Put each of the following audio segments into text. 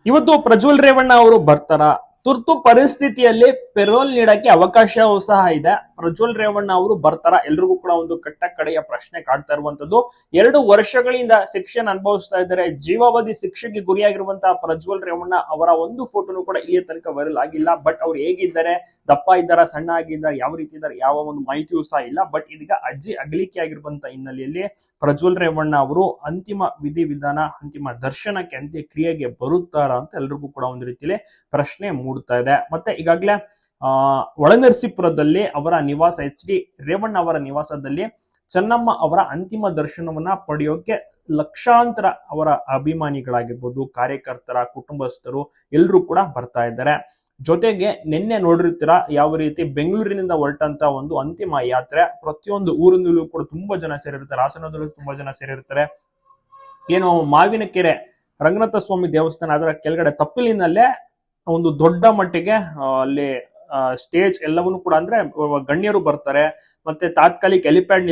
ಇವತ್ತು ಪ್ರಜ್ವಲ್ ರೇವಣ್ಣ ಅವರು ಬರ್ತಾರ. ತುರ್ತು ಪರಿಸ್ಥಿತಿಯಲ್ಲಿ ಪೆರೋಲ್ ನೀಡಕ್ಕೆ ಅವಕಾಶವೂ ಸಹ ಇದೆ. ಪ್ರಜ್ವಲ್ ರೇವಣ್ಣ ಅವರು ಬರ್ತಾರ. ಎಲ್ರಿಗೂ ಕೂಡ ಒಂದು ಕಟ್ಟ ಕಡೆಯ ಪ್ರಶ್ನೆ ಕಾಡ್ತಾ ಇರುವಂತದ್ದು. 2 ವರ್ಷಗಳಿಂದ ಶಿಕ್ಷೆನ ಅನುಭವಿಸ್ತಾ ಇದ್ದಾರೆ. ಜೀವಾವಧಿ ಶಿಕ್ಷೆಗೆ ಗುರಿಯಾಗಿರುವಂತಹ ಪ್ರಜ್ವಲ್ ರೇವಣ್ಣ ಅವರ ಒಂದು ಫೋಟೋನು ಕೂಡ ಇಲ್ಲಿಯ ತನಕ ವೈರಲ್ ಆಗಿಲ್ಲ. ಬಟ್ ಅವ್ರು ಹೇಗಿದ್ದಾರೆ, ದಪ್ಪ ಇದ್ದಾರ, ಸಣ್ಣ ಆಗಿದ್ದಾರೆ, ಯಾವ ರೀತಿ ಇದ್ದಾರೆ, ಯಾವ ಒಂದು ಮಾಹಿತಿಯೂ ಸಹ ಇಲ್ಲ. ಬಟ್ ಇದೀಗ ಅಜ್ಜಿ ಅಗಲಿಕೆ ಆಗಿರುವಂತ ಹಿನ್ನೆಲೆಯಲ್ಲಿ ಪ್ರಜ್ವಲ್ ರೇವಣ್ಣ ಅವರು ಅಂತಿಮ ವಿಧಿವಿಧಾನ, ಅಂತಿಮ ದರ್ಶನಕ್ಕೆ, ಅಂತ್ಯಕ್ರಿಯೆಗೆ ಬರುತ್ತಾರಾ ಅಂತ ಎಲ್ರಿಗೂ ಕೂಡ ಒಂದು ರೀತಿಯಲ್ಲಿ ಪ್ರಶ್ನೆ ಮೂಡ್ತಾ ಇದೆ. ಮತ್ತೆ ಈಗಾಗಲೇ ಒಳನರಸೀಪುರದಲ್ಲಿ ಅವರ ನಿವಾಸ HD ರೇವಣ್ಣ ಅವರ ನಿವಾಸದಲ್ಲಿ ಚೆನ್ನಮ್ಮ ಅವರ ಅಂತಿಮ ದರ್ಶನವನ್ನ ಪಡೆಯೋಕೆ ಲಕ್ಷಾಂತರ ಅವರ ಅಭಿಮಾನಿಗಳಾಗಿರ್ಬೋದು, ಕಾರ್ಯಕರ್ತರ, ಕುಟುಂಬಸ್ಥರು ಎಲ್ಲರೂ ಕೂಡ ಬರ್ತಾ ಇದ್ದಾರೆ. ಜೊತೆಗೆ ನಿನ್ನೆ ನೋಡಿರ್ತೀರಾ ಯಾವ ರೀತಿ ಬೆಂಗಳೂರಿನಿಂದ ಹೊರಟಂತ ಒಂದು ಅಂತಿಮ ಯಾತ್ರೆ ಪ್ರತಿಯೊಂದು ಊರಿನಲ್ಲೂ ಕೂಡ ತುಂಬಾ ಜನ ಸೇರಿರ್ತಾರೆ. ಹಾಸನದಲ್ಲೂ ತುಂಬಾ ಜನ ಸೇರಿರ್ತಾರೆ. ಏನು ಮಾವಿನಕೆರೆ ರಂಗನಾಥ ಸ್ವಾಮಿ ದೇವಸ್ಥಾನ ಅದರ ಕೆಳಗಡೆ ತಪ್ಪಲಿನಲ್ಲೇ ಒಂದು ದೊಡ್ಡ ಮಟ್ಟಿಗೆ ಅಲ್ಲಿ ಸ್ಟೇಜ್ ಎಲ್ಲವನ್ನೂ ಕೂಡ ಅಂದ್ರೆ ಗಣ್ಯರು ಬರ್ತಾರೆ. ಮತ್ತೆ ತಾತ್ಕಾಲಿಕ ಹೆಲಿಪ್ಯಾಡ್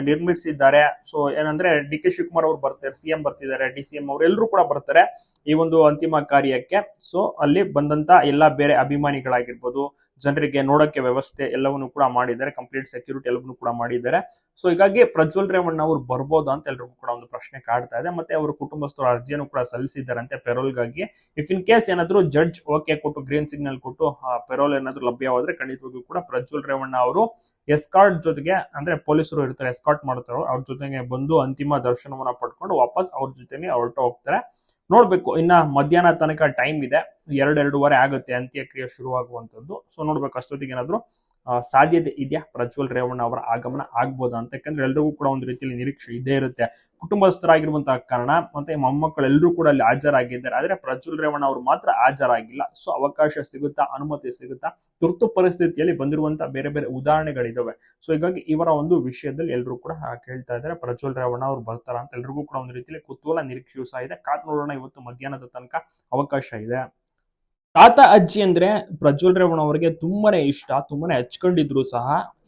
ನಿರ್ಮಿಸಿದ್ದಾರೆ. ಸೊ ಏನಂದ್ರೆ DK ಶಿವಕುಮಾರ್ ಅವರು ಬರ್ತಾರೆ, CM ಬರ್ತಿದ್ದಾರೆ, DCM ಅವರು ಎಲ್ಲರೂ ಕೂಡ ಬರ್ತಾರೆ ಈ ಒಂದು ಅಂತಿಮ ಕಾರ್ಯಕ್ಕೆ. ಸೊ ಅಲ್ಲಿ ಬಂದಂತ ಎಲ್ಲಾ ಬೇರೆ ಅಭಿಮಾನಿಗಳಾಗಿರ್ಬೋದು, ಜನರಿಗೆ ನೋಡಕ್ಕೆ ವ್ಯವಸ್ಥೆ ಎಲ್ಲವನ್ನು ಕೂಡ ಮಾಡಿದ್ದಾರೆ, ಕಂಪ್ಲೀಟ್ ಸೆಕ್ಯೂರಿಟಿ ಎಲ್ಲವನ್ನೂ ಕೂಡ ಮಾಡಿದ್ದಾರೆ. ಸೊ ಹೀಗಾಗಿ ಪ್ರಜ್ವಲ್ ರೇವಣ್ಣ ಅವರು ಬರ್ಬೋದಾ ಅಂತ ಎಲ್ರಿಗೂ ಕೂಡ ಒಂದು ಪ್ರಶ್ನೆ ಕಾಡ್ತಾ ಇದೆ. ಮತ್ತೆ ಅವರು ಕುಟುಂಬಸ್ಥರು ಅರ್ಜಿಯನ್ನು ಕೂಡ ಸಲ್ಲಿಸಿದ್ದಾರಂತೆ ಪೆರೋಲ್ಗಾಗಿ. ಇಫ್ ಇನ್ ಕೇಸ್ ಏನಾದ್ರು ಜಡ್ಜ್ ಓಕೆ ಕೊಟ್ಟು ಗ್ರೀನ್ ಸಿಗ್ನಲ್ ಕೊಟ್ಟು ಪೆರೋಲ್ ಏನಾದ್ರು ಲಭ್ಯವಾದ್ರೆ ಖಂಡಿತವಾಗಿಯೂ ಕೂಡ ಪ್ರಜ್ವಲ್ ರೇವಣ್ಣ ಅವರು ಎಸ್ಕಾರ್ಟ್ ಜೊತೆಗೆ, ಅಂದ್ರೆ ಪೊಲೀಸರು ಇರ್ತಾರೆ ಎಸ್ಕಾರ್ಟ್ ಮಾಡ್ತಾರೋ ಅವ್ರ ಜೊತೆಗೆ ಬಂದು ಅಂತಿಮ ದರ್ಶನವನ್ನ ಪಡ್ಕೊಂಡು ವಾಪಸ್ ಅವ್ರ ಜೊತೆಗೆ ಹೊರಟು ಹೋಗ್ತಾರೆ. ನೋಡ್ಬೇಕು, ಇನ್ನ ಮಧ್ಯಾಹ್ನ ತನಕ ಟೈಮ್ ಇದೆ. 2-2:30 ಆಗುತ್ತೆ ಅಂತ್ಯಕ್ರಿಯೆ ಶುರುವಾಗುವಂತದ್ದು. ಸೊ ನೋಡ್ಬೇಕು ಅಷ್ಟೊತ್ತಿಗೆ ಏನಾದ್ರು ಸಾಧ್ಯತೆ ಇದೆಯಾ ಪ್ರಜ್ವಲ್ ರೇವಣ್ಣ ಅವರ ಆಗಮನ ಆಗ್ಬೋದಾ ಅಂತ. ಯಾಕಂದ್ರೆ ಎಲ್ರಿಗೂ ಕೂಡ ಒಂದು ರೀತಿಯಲ್ಲಿ ನಿರೀಕ್ಷೆ ಇದ್ದೇ ಇರುತ್ತೆ. ಕುಟುಂಬಸ್ಥರಾಗಿರುವಂತಹ ಕಾರಣ ಮತ್ತೆ ಮೊಮ್ಮಕ್ಕಳೆಲ್ಲರೂ ಕೂಡ ಅಲ್ಲಿ ಹಾಜರಾಗಿದ್ದಾರೆ. ಆದ್ರೆ ಪ್ರಜ್ವಲ್ ರೇವಣ್ಣ ಅವರು ಮಾತ್ರ ಹಾಜರಾಗಿಲ್ಲ. ಸೊ ಅವಕಾಶ ಸಿಗುತ್ತಾ, ಅನುಮತಿ ಸಿಗುತ್ತಾ, ತುರ್ತು ಪರಿಸ್ಥಿತಿಯಲ್ಲಿ ಬಂದಿರುವಂತಹ ಬೇರೆ ಬೇರೆ ಉದಾಹರಣೆಗಳಿದಾವೆ. ಸೊ ಹೀಗಾಗಿ ಇವರ ಒಂದು ವಿಷಯದಲ್ಲಿ ಎಲ್ಲರೂ ಕೂಡ ಕೇಳ್ತಾ ಇದ್ದಾರೆ ಪ್ರಜ್ವಲ್ ರೇವಣ್ಣ ಅವರು ಬರ್ತಾರ ಅಂತ. ಎಲ್ರಿಗೂ ಕೂಡ ಒಂದು ರೀತಿಯಲ್ಲಿ ಕುತೂಹಲ, ನಿರೀಕ್ಷೆಯೂ ಸಹ ಇದೆ. ಕಾದ್ ನೋಡೋಣ, ಇವತ್ತು ಮಧ್ಯಾಹ್ನದ ತನಕ ಅವಕಾಶ ಇದೆ. ತಾತ ಅಜ್ಜಿ ಅಂದ್ರೆ ಪ್ರಜ್ವಲ್ ರೇವಣ್ಣ ಅವರಿಗೆ ತುಂಬಾನೇ ಇಷ್ಟ, ತುಂಬಾನೇ ಹಚ್ಕೊಂಡಿದ್ರು ಸಹ.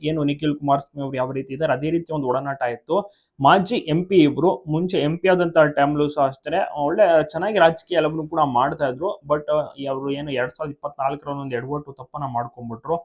ಏನು ನಿಖಿಲ್ ಕುಮಾರಸ್ವಾಮಿ ಅವರು ಯಾವ ರೀತಿ ಇದ್ದಾರೆ ಅದೇ ರೀತಿ ಒಂದು ಒಡನಾಟ ಇತ್ತು. ಮಾಜಿ MP ಇಬ್ರು ಮುಂಚೆ MP ಆದಂತ ಟೈಮ್ಲೂ ಸಹ ಅಷ್ಟೇ ಒಳ್ಳೆ ಚೆನ್ನಾಗಿ ರಾಜಕೀಯ ಎಲ್ಲವನ್ನೂ ಕೂಡ ಮಾಡ್ತಾ ಇದ್ರು. ಬಟ್ ಅವರು ಏನು 2024 ಒಂದು ಎಡವಟ್ಟು ತಪ್ಪನ್ನ ಮಾಡ್ಕೊಂಡ್ಬಿಟ್ರು.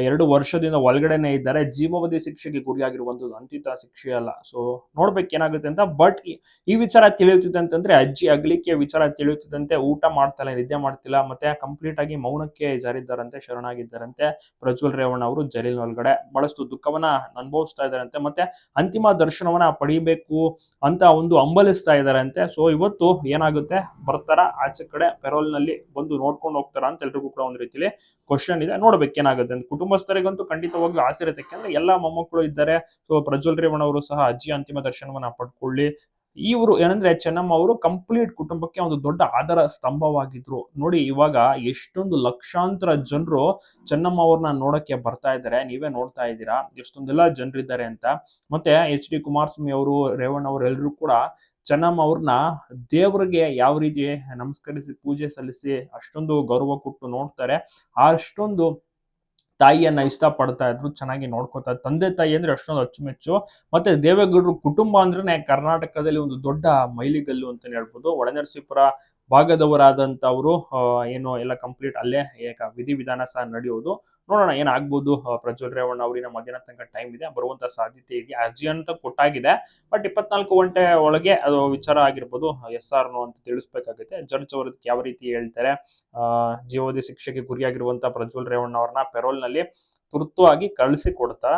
2 ವರ್ಷದಿಂದ ಒಳಗಡೆನೆ ಇದ್ದಾರೆ. ಜೀವಾವಧಿ ಶಿಕ್ಷೆಗೆ ಗುರಿಯಾಗಿರುವಂತದ್ದು, ಅಂತಿಮ ಶಿಕ್ಷೆ ಅಲ್ಲ. ಸೊ ನೋಡ್ಬೇಕು ಏನಾಗುತ್ತೆ ಅಂತ. ಬಟ್ ಈ ವಿಚಾರ ತಿಳಿಯುತ್ತಿದೆ ಅಂತಂದ್ರೆ, ಅಜ್ಜಿ ಅಗಲಿಕೆಯ ವಿಚಾರ ತಿಳಿಯುತ್ತಿದ್ದಂತೆ ಊಟ ಮಾಡ್ತಿಲ್ಲ, ನಿದ್ದೆ ಮಾಡ್ತಿಲ್ಲ, ಮತ್ತೆ ಕಂಪ್ಲೀಟ್ ಆಗಿ ಮೌನಕ್ಕೆ ಜಾರಿದ್ದಾರಂತೆ, ಶರಣಾಗಿದ್ದಾರಂತೆ ಪ್ರಜ್ವಲ್ ರೇವಣ್ಣ ಅವರು. ಜೈಲಿನ ಒಳಗಡೆ ಬಹಳಷ್ಟು ದುಃಖವನ್ನ ಅನುಭವಿಸ್ತಾ ಇದ್ದಾರಂತೆ. ಮತ್ತೆ ಅಂತಿಮ ದರ್ಶನವನ್ನ ಪಡಿಬೇಕು ಅಂತ ಒಂದು ಹಂಬಲಿಸ್ತಾ ಇದ್ದಾರಂತೆ. ಸೊ ಇವತ್ತು ಏನಾಗುತ್ತೆ, ಬರ್ತಾರ ಆಚೆ ಕಡೆ ಪೆರೋಲ್ ನಲ್ಲಿ ಬಂದು ನೋಡ್ಕೊಂಡು ಹೋಗ್ತಾರ ಅಂತ ಎಲ್ರಿಗೂ ಕೂಡ ಒಂದು ರೀತಿಯಲ್ಲಿ ಕ್ವಶನ್ ಇದೆ. ನೋಡ್ಬೇಕು ಏನಾಗುತ್ತೆ ಅಂತ. ಕುಟುಂಬಸ್ಥರಿಗಂತೂ ಖಂಡಿತವಾಗ್ಲೂ ಆಸೆ ಇರುತ್ತೆ. ಯಾಕಂದ್ರೆ ಎಲ್ಲಾ ಮೊಮ್ಮಕ್ಕಳು ಇದ್ದಾರೆ. ಸೊ ಪ್ರಜ್ವಲ್ ರೇವಣ್ಣ ಅವರು ಸಹ ಅಜ್ಜಿ ಅಂತಿಮ ದರ್ಶನವನ್ನ ಪಡ್ಕೊಳ್ಳಿ. ಇವರು ಏನಂದ್ರೆ ಚೆನ್ನಮ್ಮ ಅವರು ಕಂಪ್ಲೀಟ್ ಕುಟುಂಬಕ್ಕೆ ಒಂದು ದೊಡ್ಡ ಆಧಾರ ಸ್ತಂಭವಾಗಿದ್ರು. ನೋಡಿ ಇವಾಗ ಎಷ್ಟೊಂದು ಲಕ್ಷಾಂತರ ಜನರು ಚೆನ್ನಮ್ಮ ಅವ್ರನ್ನ ನೋಡಕ್ಕೆ ಬರ್ತಾ ಇದ್ದಾರೆ. ನೀವೇ ನೋಡ್ತಾ ಇದ್ದೀರಾ ಎಷ್ಟೊಂದೆಲ್ಲ ಜನರಿದ್ದಾರೆ ಅಂತ. ಮತ್ತೆ HD ಕುಮಾರಸ್ವಾಮಿ ಅವರು, ರೇವಣ್ಣ ಅವರು ಎಲ್ಲರೂ ಕೂಡ ಚೆನ್ನಮ್ಮ ಅವ್ರನ್ನ ದೇವರಿಗೆ ಯಾವ ರೀತಿ ನಮಸ್ಕರಿಸಿ ಪೂಜೆ ಸಲ್ಲಿಸಿ ಅಷ್ಟೊಂದು ಗೌರವ ಕೊಟ್ಟು ನೋಡ್ತಾರೆ. ಅಷ್ಟೊಂದು ತಾಯಿಯನ್ನ ಇಷ್ಟ ಪಡ್ತಾ ಇದ್ರು, ಚೆನ್ನಾಗಿ ನೋಡ್ಕೊತಾ. ತಂದೆ ತಾಯಿ ಅಂದ್ರೆ ಅಷ್ಟೊಂದು ಅಚ್ಚುಮೆಚ್ಚು. ಮತ್ತೆ ದೇವೇಗೌಡರು ಕುಟುಂಬ ಅಂದ್ರೆ ಕರ್ನಾಟಕದಲ್ಲಿ ಒಂದು ದೊಡ್ಡ ಮೈಲಿಗಲ್ಲು ಅಂತಾನೆ ಹೇಳ್ಬೋದು. ಒಳನರಸೀಪುರ ಭಾಗದವರಾದಂತವ್ರು ಏನು ಎಲ್ಲ ಕಂಪ್ಲೀಟ್ ಅಲ್ಲೇ ವಿಧಿವಿಧಾನ ಸಹ ನಡೆಯೋದು. ನೋಡೋಣ ಏನಾಗ್ಬೋದು. ಪ್ರಜ್ವಲ್ ರೇವಣ್ಣ ಅವರಿನ ಮಧ್ಯಾಹ್ನ ತನಕ ಟೈಮ್ ಇದೆ, ಬರುವಂತ ಸಾಧ್ಯತೆ ಇದೆಯಾ. ಅರ್ಜಿ ಅಂತ ಕೊಟ್ಟಾಗಿದೆ. ಬಟ್ 24 ಗಂಟೆ ಒಳಗೆ ಅದು ವಿಚಾರ ಆಗಿರ್ಬೋದು. SR ನೋ ಅಂತ ತಿಳಿಸ್ಬೇಕಾಗುತ್ತೆ. ಜಡ್ಜ್ ಅವರು ಯಾವ ರೀತಿ ಹೇಳ್ತಾರೆ. ಜೀವಾವಧಿ ಶಿಕ್ಷೆಗೆ ಗುರಿಯಾಗಿರುವಂತಹ ಪ್ರಜ್ವಲ್ ರೇವಣ್ಣ ಅವ್ರನ್ನ ಪೆರೋಲ್ ನಲ್ಲಿ ತುರ್ತು ಆಗಿ ಕಳಿಸಿ ಕೊಡ್ತಾರ.